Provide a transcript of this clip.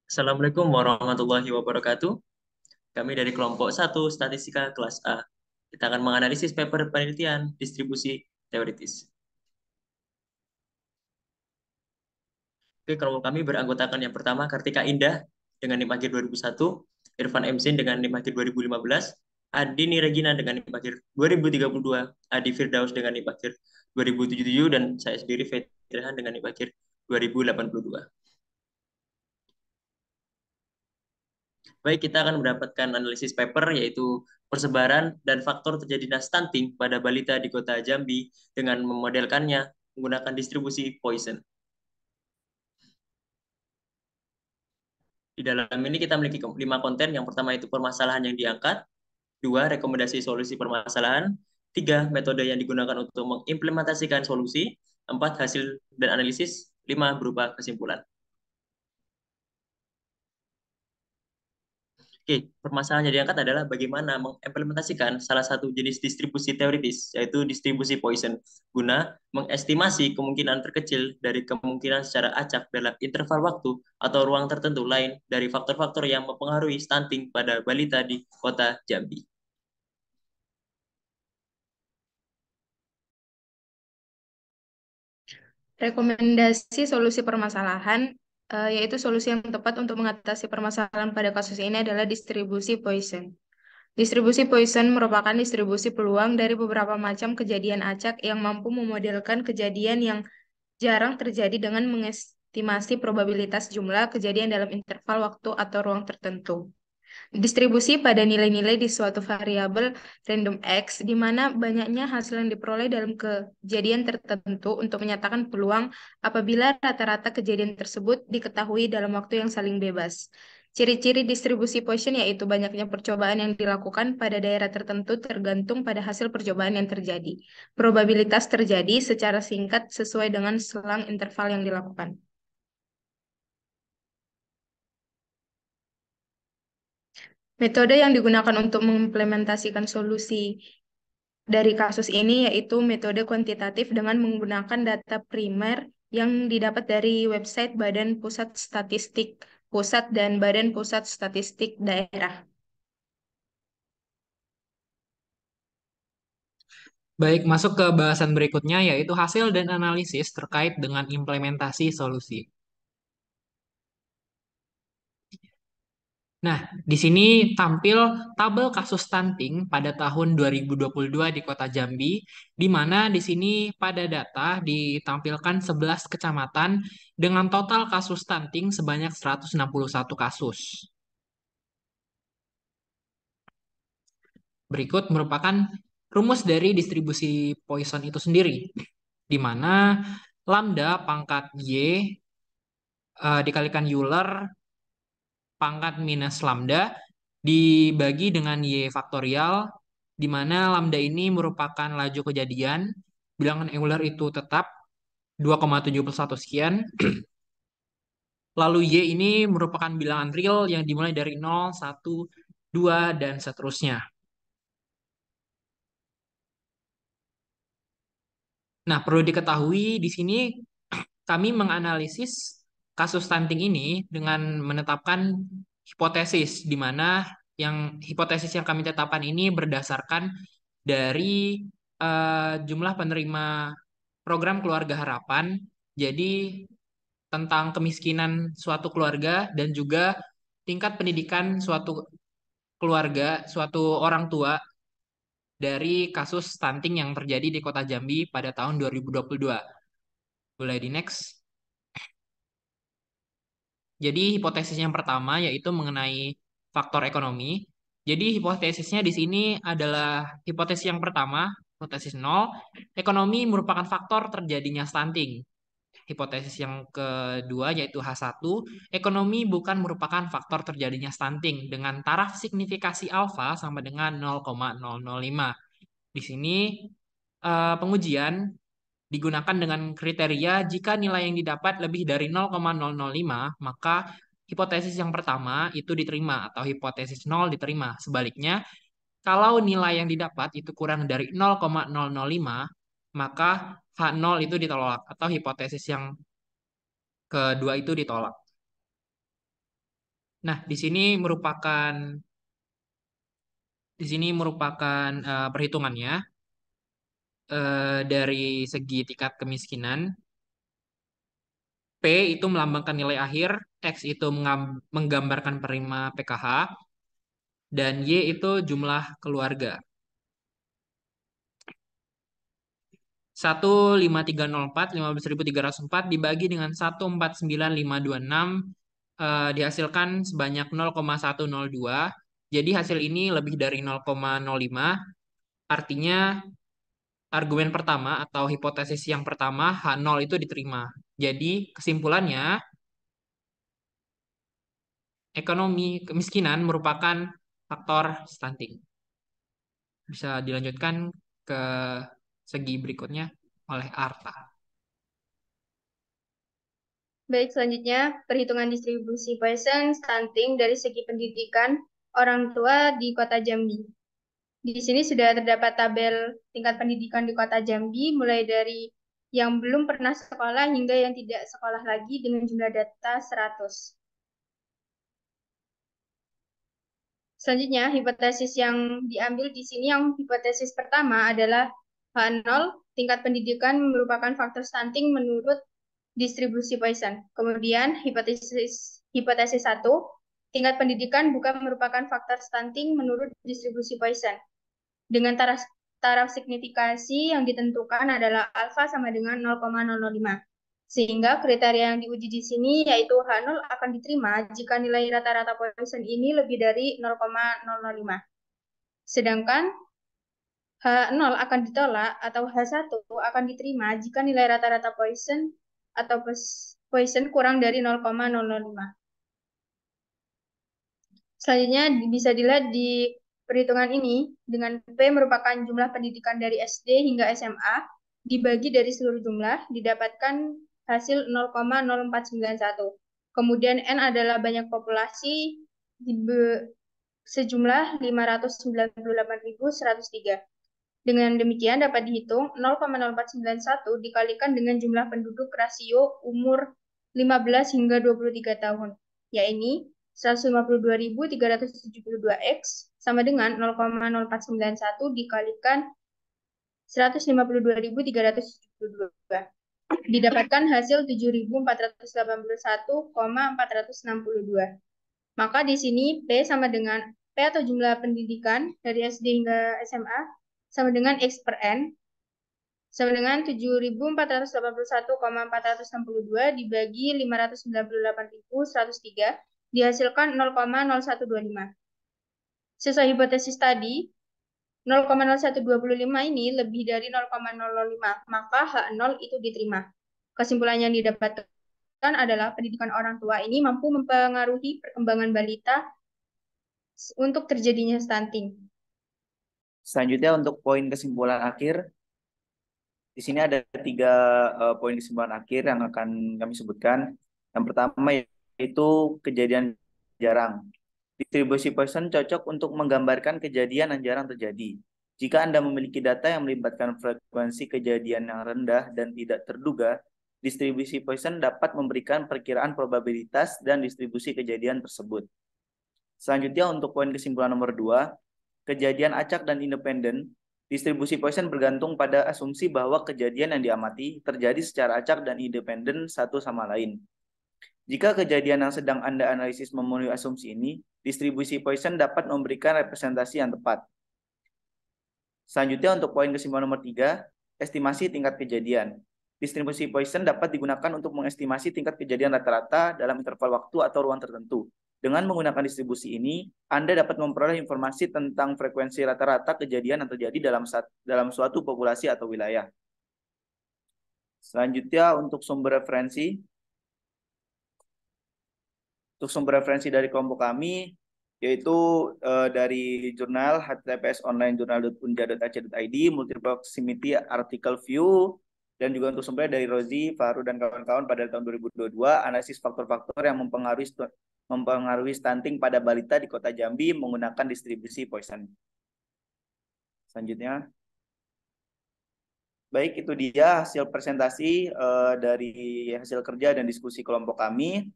Assalamualaikum warahmatullahi wabarakatuh. Kami dari kelompok satu Statistika kelas A. Kita akan menganalisis paper penelitian distribusi teoritis. Oke, kelompok kami beranggotakan yang pertama Kartika Indah dengan NIM akhir 2001, Irfan Emzin dengan NIM akhir 2015, Adini Regina dengan NIM akhir 2032, Adi Firdaus dengan NIM akhir 2077, dan saya sendiri Fetrihan dengan NIM akhir 2082. Baik, kita akan mendapatkan analisis paper yaitu persebaran dan faktor terjadinya stunting pada balita di kota Jambi dengan memodelkannya menggunakan distribusi Poisson. Di dalam ini kita memiliki 5 konten. Yang pertama itu permasalahan yang diangkat, 2 rekomendasi solusi permasalahan, 3 metode yang digunakan untuk mengimplementasikan solusi, 4 hasil dan analisis, 5 berupa kesimpulan. Oke, permasalahan yang diangkat adalah bagaimana mengimplementasikan salah satu jenis distribusi teoritis, yaitu distribusi Poisson, guna mengestimasi kemungkinan terkecil dari kemungkinan secara acak dalam interval waktu atau ruang tertentu lain dari faktor-faktor yang mempengaruhi stunting pada balita di kota Jambi. Rekomendasi solusi permasalahan, yaitu solusi yang tepat untuk mengatasi permasalahan pada kasus ini adalah distribusi Poisson. Distribusi Poisson merupakan distribusi peluang dari beberapa macam kejadian acak yang mampu memodelkan kejadian yang jarang terjadi dengan mengestimasi probabilitas jumlah kejadian dalam interval waktu atau ruang tertentu. Distribusi pada nilai-nilai di suatu variabel random X, di mana banyaknya hasil yang diperoleh dalam kejadian tertentu untuk menyatakan peluang apabila rata-rata kejadian tersebut diketahui dalam waktu yang saling bebas. Ciri-ciri distribusi Poisson yaitu banyaknya percobaan yang dilakukan pada daerah tertentu tergantung pada hasil percobaan yang terjadi. Probabilitas terjadi secara singkat sesuai dengan selang interval yang dilakukan. Metode yang digunakan untuk mengimplementasikan solusi dari kasus ini yaitu metode kuantitatif dengan menggunakan data primer yang didapat dari website Badan Pusat Statistik Pusat dan Badan Pusat Statistik Daerah. Baik, masuk ke bahasan berikutnya yaitu hasil dan analisis terkait dengan implementasi solusi. Nah, di sini tampil tabel kasus stunting pada tahun 2022 di Kota Jambi, di mana di sini pada data ditampilkan 11 kecamatan dengan total kasus stunting sebanyak 161 kasus. Berikut merupakan rumus dari distribusi Poisson itu sendiri, di mana lambda pangkat Y dikalikan Euler pangkat minus lambda dibagi dengan Y faktorial, di mana lambda ini merupakan laju kejadian, bilangan Euler itu tetap 2,71 sekian, lalu Y ini merupakan bilangan real yang dimulai dari 0, 1, 2, dan seterusnya. Nah, perlu diketahui di sini kami menganalisis kasus stunting ini dengan menetapkan hipotesis, di mana hipotesis yang kami tetapkan ini berdasarkan dari jumlah penerima program keluarga harapan, jadi tentang kemiskinan suatu keluarga dan juga tingkat pendidikan suatu keluarga, suatu orang tua dari kasus stunting yang terjadi di Kota Jambi pada tahun 2022. Boleh di next. Jadi hipotesis yang pertama yaitu mengenai faktor ekonomi. Jadi hipotesisnya di sini adalah hipotesis yang pertama, hipotesis nol, ekonomi merupakan faktor terjadinya stunting. Hipotesis yang kedua yaitu H1, ekonomi bukan merupakan faktor terjadinya stunting dengan taraf signifikasi alfa sama dengan 0,005. Di sini pengujian digunakan dengan kriteria jika nilai yang didapat lebih dari 0,005, maka hipotesis yang pertama itu diterima atau hipotesis nol diterima. Sebaliknya, kalau nilai yang didapat itu kurang dari 0,005, maka H0 itu ditolak atau hipotesis yang kedua itu ditolak. Nah, di sini merupakan perhitungannya dari segi tingkat kemiskinan. P itu melambangkan nilai akhir, X itu menggambarkan penerima PKH, dan Y itu jumlah keluarga. 15304, 15.304 dibagi dengan 149.526 dihasilkan sebanyak 0,102. Jadi hasil ini lebih dari 0,05. Artinya argumen pertama atau hipotesis yang pertama H0 itu diterima. Jadi kesimpulannya ekonomi kemiskinan merupakan faktor stunting. Bisa dilanjutkan ke segi berikutnya oleh Arta. Baik, selanjutnya perhitungan distribusi Poisson stunting dari segi pendidikan orang tua di Kota Jambi. Di sini sudah terdapat tabel tingkat pendidikan di Kota Jambi, mulai dari yang belum pernah sekolah hingga yang tidak sekolah lagi dengan jumlah data 100. Selanjutnya, hipotesis yang diambil di sini, yang hipotesis pertama adalah H0, tingkat pendidikan merupakan faktor stunting menurut distribusi Poisson. Kemudian, hipotesis 1, tingkat pendidikan bukan merupakan faktor stunting menurut distribusi Poisson. Dengan taraf signifikasi yang ditentukan adalah alfa sama dengan 0,005. Sehingga kriteria yang diuji di sini yaitu H0 akan diterima jika nilai rata-rata Poisson ini lebih dari 0,005. Sedangkan H0 akan ditolak atau H1 akan diterima jika nilai rata-rata Poisson atau Poisson kurang dari 0,005. Selanjutnya bisa dilihat di perhitungan ini, dengan P merupakan jumlah pendidikan dari SD hingga SMA, dibagi dari seluruh jumlah, didapatkan hasil 0,0491. Kemudian N adalah banyak populasi, sejumlah 598.103. Dengan demikian dapat dihitung 0,0491 dikalikan dengan jumlah penduduk rasio umur 15 hingga 23 tahun, yaitu 152.372 X sama dengan 0,0491 dikalikan 152.372. Didapatkan hasil 7.481,462. Maka di sini P sama dengan P atau jumlah pendidikan dari SD hingga SMA sama dengan X per N sama dengan 7.481,462 dibagi 598.103 dihasilkan 0,0125. Sesuai hipotesis tadi, 0,0125 ini lebih dari 0,005, maka H0 itu diterima. Kesimpulan yang didapatkan adalah pendidikan orang tua ini mampu mempengaruhi perkembangan balita untuk terjadinya stunting. Selanjutnya untuk poin kesimpulan akhir, di sini ada 3 poin kesimpulan akhir yang akan kami sebutkan. Yang pertama yaitu kejadian jarang. Distribusi Poisson cocok untuk menggambarkan kejadian yang jarang terjadi. Jika Anda memiliki data yang melibatkan frekuensi kejadian yang rendah dan tidak terduga, distribusi Poisson dapat memberikan perkiraan probabilitas dan distribusi kejadian tersebut. Selanjutnya untuk poin kesimpulan nomor 2, kejadian acak dan independen. Distribusi Poisson bergantung pada asumsi bahwa kejadian yang diamati terjadi secara acak dan independen satu sama lain. Jika kejadian yang sedang Anda analisis memenuhi asumsi ini, distribusi Poisson dapat memberikan representasi yang tepat. Selanjutnya untuk poin kesimpulan nomor 3, estimasi tingkat kejadian. Distribusi Poisson dapat digunakan untuk mengestimasi tingkat kejadian rata-rata dalam interval waktu atau ruang tertentu. Dengan menggunakan distribusi ini, Anda dapat memperoleh informasi tentang frekuensi rata-rata kejadian yang terjadi dalam suatu populasi atau wilayah. Selanjutnya untuk sumber referensi. Untuk sumber referensi dari kelompok kami, yaitu dari jurnal https://online-journal.unja.ac.id, multi-proximity article view, dan juga untuk sumber dari Rozi, Faru, dan kawan-kawan pada tahun 2022, analisis faktor-faktor yang mempengaruhi stunting pada balita di Kota Jambi menggunakan distribusi Poisson. Selanjutnya. Baik, itu dia hasil presentasi dari hasil kerja dan diskusi kelompok kami.